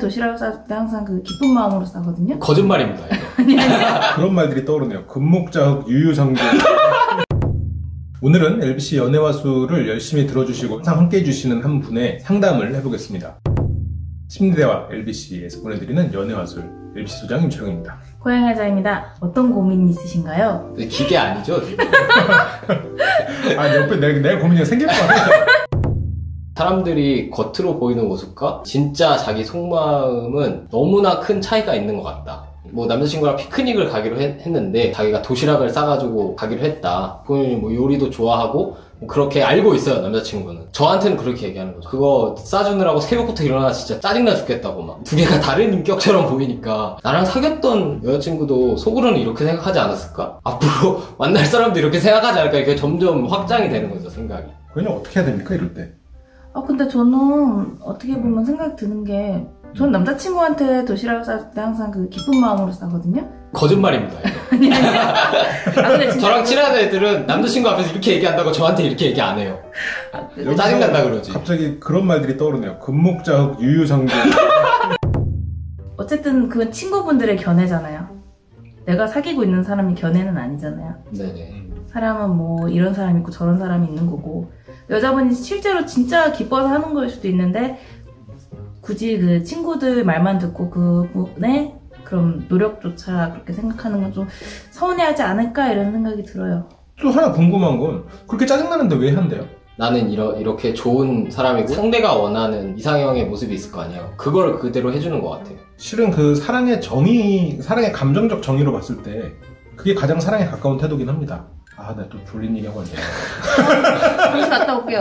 도시락을 싸줄 때 항상 그 기쁜 마음으로 싸거든요. 거짓말입니다. 그런 말들이 떠오르네요. 금목자흑 유유상종. 오늘은 LBC 연애와 수를 열심히 들어주시고 항상 함께 해주시는 한 분의 상담을 해보겠습니다. 심리대화 LBC에서 보내드리는 연애와 술 LBC 소장 임철웅입니다. 고양이자입니다. 어떤 고민이 있으신가요? 기계 아니죠? 아, 옆에 내 고민이 생길 것 같아요. 사람들이 겉으로 보이는 모습과 진짜 자기 속마음은 너무나 큰 차이가 있는 것 같다. 뭐 남자친구랑 피크닉을 가기로 했는데 자기가 도시락을 싸가지고 가기로 했다. 본인이 뭐 요리도 좋아하고 뭐 그렇게 알고 있어요, 남자친구는. 저한테는 그렇게 얘기하는 거죠. 그거 싸주느라고 새벽부터 일어나 진짜 짜증나 죽겠다고 막. 두 개가 다른 인격처럼 보이니까 나랑 사귀었던 여자친구도 속으로는 이렇게 생각하지 않았을까? 앞으로 만날 사람도 이렇게 생각하지 않을까? 이게 점점 확장이 되는 거죠, 생각이. 그냥 어떻게 해야 됩니까, 이럴 때? 근데 저는 어떻게 보면 생각이 드는 게 전 남자친구한테 도시락을 싸줄 때 항상 그 기쁜 마음으로 싸거든요. 거짓말입니다, 이거. 근데 진짜 저랑 친한 애들은 남자친구 앞에서 이렇게 얘기한다고 저한테 이렇게 얘기 안 해요. 짜증난다 그러지. 갑자기 그런 말들이 떠오르네요. 금목자흑 유유상종. 어쨌든 그건 친구분들의 견해잖아요. 내가 사귀고 있는 사람이 견해는 아니잖아요. 네네. 사람은 뭐 이런 사람이 있고 저런 사람이 있는 거고, 여자분이 실제로 진짜 기뻐서 하는 거일 수도 있는데 굳이 그 친구들 말만 듣고 그분의 그런 노력조차 그렇게 생각하는 건 좀 서운해하지 않을까 이런 생각이 들어요. 또 하나 궁금한 건 그렇게 짜증나는데 왜 한대요? 나는 이렇게 좋은 사람이고 상대가 원하는 이상형의 모습이 있을 거 아니에요. 그걸 그대로 해주는 것 같아요. 실은 그 사랑의 정의, 사랑의 감정적 정의로 봤을 때 그게 가장 사랑에 가까운 태도긴 합니다. 아, 나 또 졸린 얘기하고 왔네. 잠시 갔다 올게요.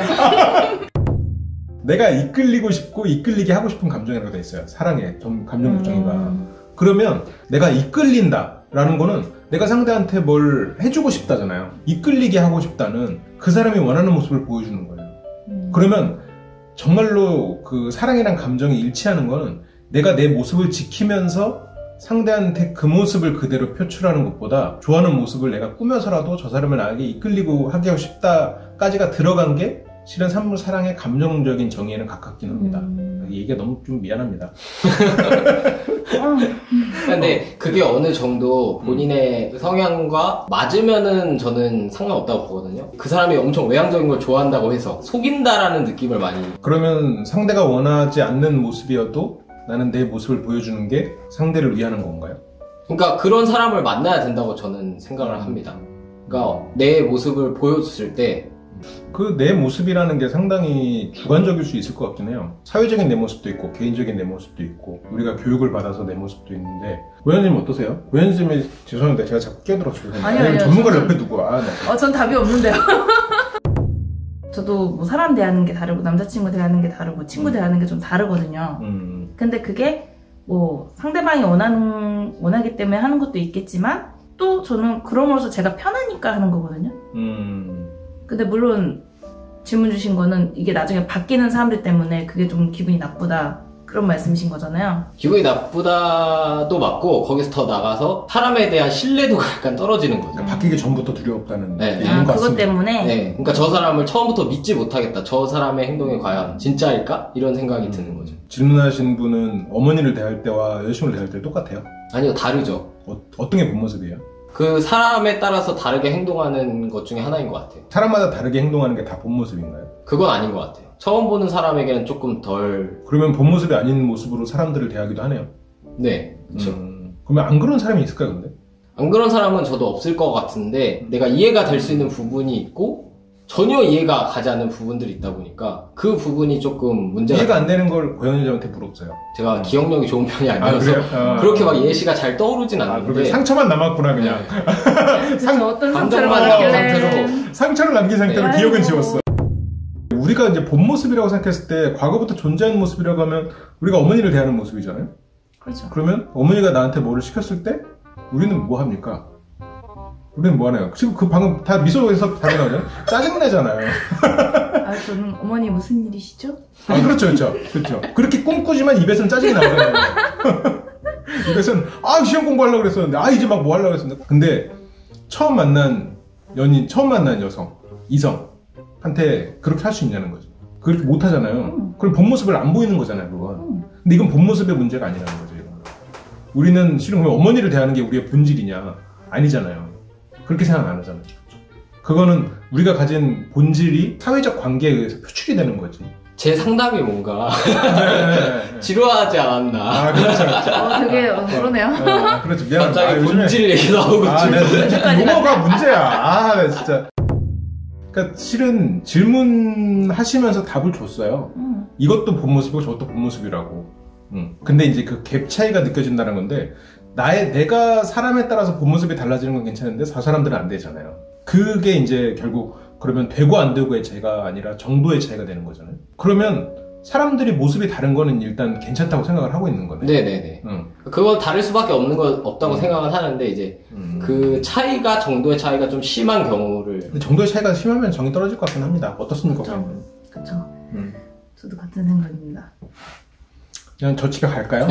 내가 이끌리고 싶고 이끌리게 하고 싶은 감정이라고 돼 있어요. 사랑의 감정적 정의가. 그러면 내가 이끌린다 라는 거는 내가 상대한테 뭘 해주고 싶다잖아요. 이끌리게 하고 싶다는 그 사람이 원하는 모습을 보여주는 거예요. 그러면 정말로 그 사랑이란 감정이 일치하는 거는 내가 내 모습을 지키면서 상대한테 그 모습을 그대로 표출하는 것보다 좋아하는 모습을 내가 꾸며서라도 저 사람을 나에게 이끌리고 하게 하고 싶다까지가 들어간 게 실은 사랑의 감정적인 정의에는 가깝긴 합니다. 이 얘기가 너무 좀 미안합니다. 근데 그게 어느 정도 본인의 성향과 맞으면은 저는 상관없다고 보거든요. 그 사람이 엄청 외향적인 걸 좋아한다고 해서 속인다라는 느낌을 많이. 그러면 상대가 원하지 않는 모습이어도 나는 내 모습을 보여주는 게 상대를 위하는 건가요? 그러니까 그런 사람을 만나야 된다고 저는 생각을 합니다. 그러니까 내 모습을 보여줬을 때 그 내 모습이라는 게 상당히 주관적일 수 있을 것 같긴 해요. 사회적인 내 모습도 있고 개인적인 내 모습도 있고 우리가 교육을 받아서 내 모습도 있는데, 고현님 어떠세요? 고현님이 죄송합니다. 제가 자꾸 끼어들었어요. 아니요. 전문가를 옆에 두고 전 답이 없는데요. 저도 뭐 사람 대하는 게 다르고 남자친구 대하는 게 다르고 친구 대하는 게 좀 다르거든요. 근데 그게 뭐 상대방이 원하기 때문에 하는 것도 있겠지만 또 저는 그럼으로써 제가 편하니까 하는 거거든요. 근데 물론 질문 주신 거는 이게 나중에 바뀌는 사람들 때문에 그게 좀 기분이 나쁘다 그런 말씀이신 거잖아요. 기분이 나쁘다도 맞고 거기서 더 나가서 사람에 대한 신뢰도가 약간 떨어지는 거죠. 바뀌기 전부터 두려웠다는 네. 그것 때문에? 네. 그러니까 저 사람을 처음부터 믿지 못하겠다. 저 사람의 행동이 과연 진짜일까? 이런 생각이 드는 거죠. 질문하신 분은 어머니를 대할 때와 여자친구를 대할 때 똑같아요? 아니요, 다르죠. 어떤 게 본 모습이에요? 그 사람에 따라서 다르게 행동하는 것 중에 하나인 것 같아요. 사람마다 다르게 행동하는 게 다 본 모습인가요? 그건 아닌 것 같아요. 처음 보는 사람에게는 조금 덜. 그러면 본 모습이 아닌 모습으로 사람들을 대하기도 하네요. 네, 그렇죠. 그러면 안 그런 사람이 있을까요, 근데? 안 그런 사람은 저도 없을 것 같은데 내가 이해가 될 수 있는 부분이 있고 전혀 이해가 가지 않는 부분들이 있다 보니까 그 부분이 조금 문제가. 이해가 안 되는 걸 고현이한테 물어보세요. 제가 기억력이 좋은 편이 아니어서 그렇게 막 예시가 잘 떠오르진 않는데. 상처만 남았구나 그냥. 어떤 상처를 남겼길래. 상처를 남긴 상태로 네. 기억은 지웠어. 우리가 이제 본 모습이라고 생각했을 때 과거부터 존재하는 모습이라고 하면 우리가 어머니를 대하는 모습이잖아요. 그렇죠. 그러면 어머니가 나한테 뭐를 시켰을 때 우리는 뭐 합니까? 우리는 뭐 하나요? 지금 그 방금 다 미소에서 답이 나오잖아요. 짜증내잖아요. 저는 어머니 무슨 일이시죠? 그렇죠. 그렇게 꿈꾸지만 입에서는 짜증이 나오잖아요. 입에서는 시험 공부하려고 그랬었는데 이제 막 뭐 하려고 그랬었는데, 근데 처음 만난 여성, 이성한테 그렇게 할 수 있냐는 거죠. 그렇게 못 하잖아요. 그럼 본 모습을 안 보이는 거잖아요, 그건. 근데 이건 본 모습의 문제가 아니라는 거죠. 이건. 우리는 실은 어머니를 대하는 게 우리의 본질이냐? 아니잖아요. 그렇게 생각 안 하잖아요. 그거는 우리가 가진 본질이 사회적 관계에 의해서 표출이 되는 거지. 제 상담이 뭔가 지루하지 않았나. 아, 그렇죠. 되게 그러네요. 그렇죠. 미안. 갑자기 본질 얘기 나오고 용어가 문제야. 네, 진짜. 그러니까 실은 질문하시면서 답을 줬어요. 이것도 본 모습이고 저것도 본 모습이라고. 근데 이제 그 갭 차이가 느껴진다는 건데 내가 사람에 따라서 본 모습이 달라지는 건 괜찮은데 저 사람들은 안 되잖아요. 그게 이제 결국 그러면 되고 안 되고의 차이가 아니라 정도의 차이가 되는 거잖아요. 그러면 사람들이 모습이 다른 거는 일단 괜찮다고 생각을 하고 있는 거네. 네네네. 그건 다를 수밖에 없다고 생각을 하는데 이제 그 차이가 정도의 차이가 좀 심한 경우를. 근데 정도의 차이가 심하면 정이 떨어질 것 같긴 합니다. 어떻습니까? 그렇죠. 저도 같은 생각입니다. 그냥 저 집에 갈까요?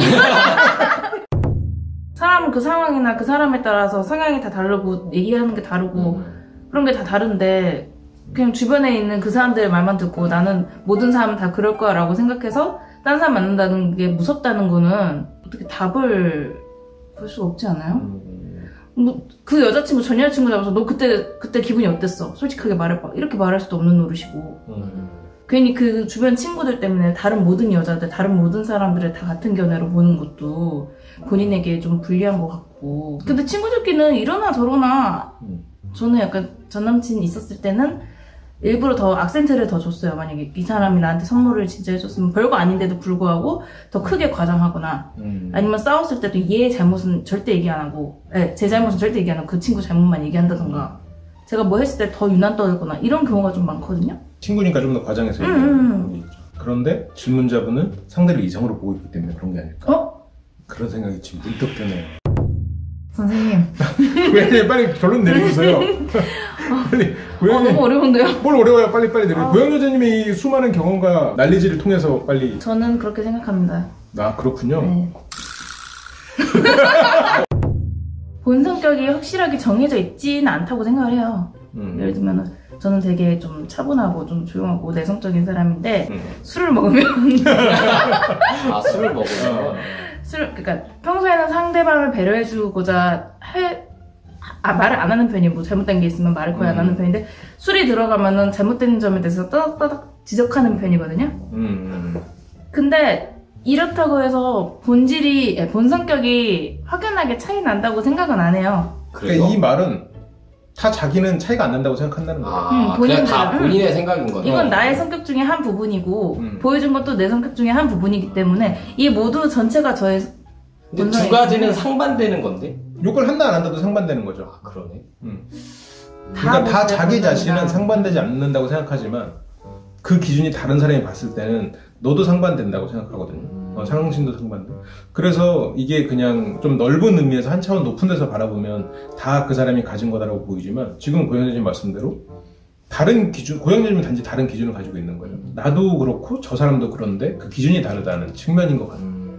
사람은 그 상황이나 그 사람에 따라서 성향이 다 다르고 얘기하는 게 다르고 그런 게 다 다른데 그냥 주변에 있는 그 사람들의 말만 듣고 나는 모든 사람은 다 그럴 거야 라고 생각해서 딴 사람 만난다는 게 무섭다는 거는 어떻게 답을 볼 수가 없지 않아요? 뭐 그 여자친구 전 여자친구 잡아서 너 그때 기분이 어땠어? 솔직하게 말해봐. 이렇게 말할 수도 없는 노릇이고 괜히 그 주변 친구들 때문에 다른 모든 여자들, 다른 모든 사람들을 다 같은 견해로 보는 것도 본인에게 좀 불리한 것 같고 근데 친구들끼리는 이러나 저러나 저는 약간 전 남친 있었을 때는 일부러 더 악센트를 더 줬어요. 만약에 이 사람이 나한테 선물을 진짜 해줬으면 별거 아닌데도 불구하고 더 크게 과장하거나 아니면 싸웠을 때도 얘 잘못은 절대 얘기 안 하고 제 잘못은 절대 얘기 안 하고 그 친구 잘못만 얘기한다던가 제가 뭐 했을 때 더 유난 떨거나 이런 경우가 좀 많거든요. 친구니까 좀 더 과장해서 얘기하는 게 있죠. 그런데 질문자분은 상대를 이성으로 보고 있기 때문에 그런 게 아닐까? 그런 생각이 지금 문득 드네요. 선생님. 왜 빨리 결론 내려주세요. 빨리. 너무 어려운데요? 뭘 어려워요? 빨리 내려. 고영 여자님의 이 수많은 경험과 난리지를 통해서 빨리. 저는 그렇게 생각합니다. 아, 그렇군요. 네. 본 성격이 확실하게 정해져 있지는 않다고 생각을 해요. 예를 들면 저는 되게 좀 차분하고 좀 조용하고 내성적인 사람인데 술을 먹으면 술을 먹으면 그러니까 평소에는 상대방을 배려해주고자 말을 안 하는 편이에요. 뭐 잘못된 게 있으면 말을 거의 안 하는 편인데 술이 들어가면은 잘못된 점에 대해서 따닥따닥 지적하는 편이거든요. 근데 이렇다고 해서 본 성격이 확연하게 차이 난다고 생각은 안 해요. 그러니까 이 말은 다 자기는 차이가 안 난다고 생각한다는 거예요. 그냥 다 본인의 생각인 거죠. 이건 나의 성격 중에 한 부분이고 보여준 것도 내 성격 중에 한 부분이기 때문에 이 모두 전체가 저의 근데 두 가지는 상반되는 건데? 욕을 한다 안 한다도 상반되는 거죠. 그러네. 그러니까 다 자기 자신은 상반되지 않는다고 생각하지만 그 기준이 다른 사람이 봤을 때는 너도 상반된다고 생각하거든요. 상승신도 상반돼. 그래서 이게 그냥 좀 넓은 의미에서 한 차원 높은 데서 바라보면 다 그 사람이 가진 거다라고 보이지만 지금 고영재님 말씀대로 다른 기준, 고영재님은 단지 다른 기준을 가지고 있는 거예요. 나도 그렇고 저 사람도 그런데 그 기준이 다르다는 측면인 것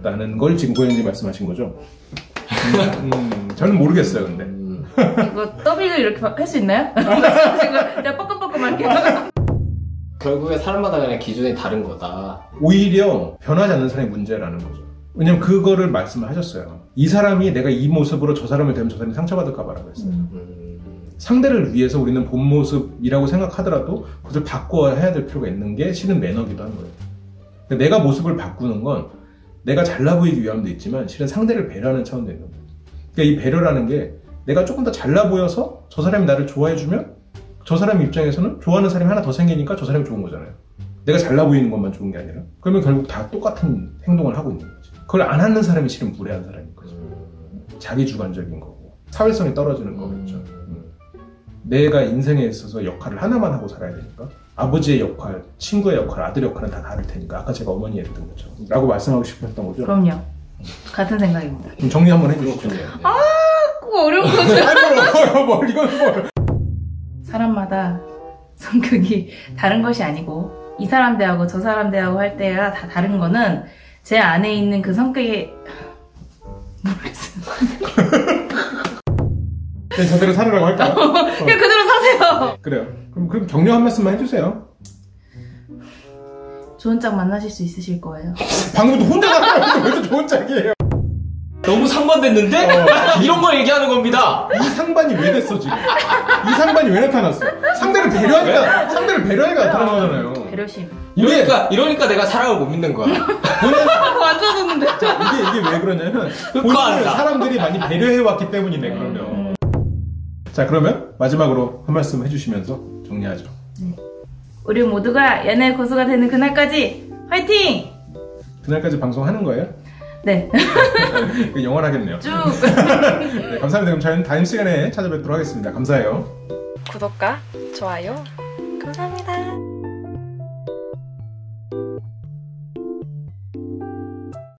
같다는 걸 지금 고영재님 말씀하신 거죠. 저는 모르겠어요, 근데. 이거 더빙을 이렇게 할 수 있나요? 지금 내가 뻐끔뻐끔 할게요. 결국에 사람마다 그냥 기준이 다른 거다. 오히려 변하지 않는 사람이 문제라는 거죠. 왜냐면 그거를 말씀을 하셨어요. 이 사람이 내가 이 모습으로 저 사람을 대면 저 사람이 상처받을까 봐라고 했어요. 상대를 위해서 우리는 본 모습이라고 생각하더라도 그것을 바꿔야 해야 될 필요가 있는 게 실은 매너기도 한 거예요. 그러니까 내가 모습을 바꾸는 건 내가 잘나 보이기 위함도 있지만 실은 상대를 배려하는 차원도 있는 거예요. 그러니까 이 배려라는 게 내가 조금 더 잘나 보여서 저 사람이 나를 좋아해주면 저 사람 입장에서는 좋아하는 사람이 하나 더 생기니까 저 사람이 좋은 거잖아요. 내가 잘나 보이는 것만 좋은 게 아니라. 그러면 결국 다 똑같은 행동을 하고 있는 거지. 그걸 안 하는 사람이 실은 무례한 사람인 거죠. 자기 주관적인 거고 사회성이 떨어지는 거겠죠. 내가 인생에 있어서 역할을 하나만 하고 살아야 되니까 아버지의 역할, 친구의 역할, 아들의 역할은 다 다를 테니까 아까 제가 어머니 얘기했던 거죠. 라고 말씀하고 싶었던 거죠. 그럼요. 같은 생각입니다. 그럼 정리 한번 해주시죠. 꼭 어려운 거죠. 이건 뭘. 사람마다 성격이 다른 것이 아니고 이 사람 대하고 저 사람 대하고 할 때가 다 다른 거는 제 안에 있는 그 성격이 모르겠어요. 그냥 저대로 살으라고 할까요? 그냥 그대로 사세요. 그래요. 그럼 격려 한 말씀만 해주세요. 좋은 짝 만나실 수 있으실 거예요. 방금도 혼자 가는 왜 좋은 짝이에요? 너무 상반됐는데? 이런 걸 얘기하는 겁니다. 이 상반이 왜 됐어 지금? 이 상반이 왜 나타났어? 상대를 배려하니까 나타난 거잖아요. 배려심. 이러니까 내가 사람을 못 믿는 거야. 안 좋아졌는데. 이게 왜 그러냐면 본인을 사람들이 많이 배려해왔기 때문이네. 그러면. 자, 그러면 마지막으로 한 말씀 해주시면서 정리하죠. 네. 우리 모두가 연애 고수가 되는 그날까지 화이팅! 그날까지 방송하는 거예요? 네. 영원하겠네요. 쭉. 네, 감사합니다. 그럼 저희는 다음 시간에 찾아뵙도록 하겠습니다. 감사해요. 구독과 좋아요 감사합니다.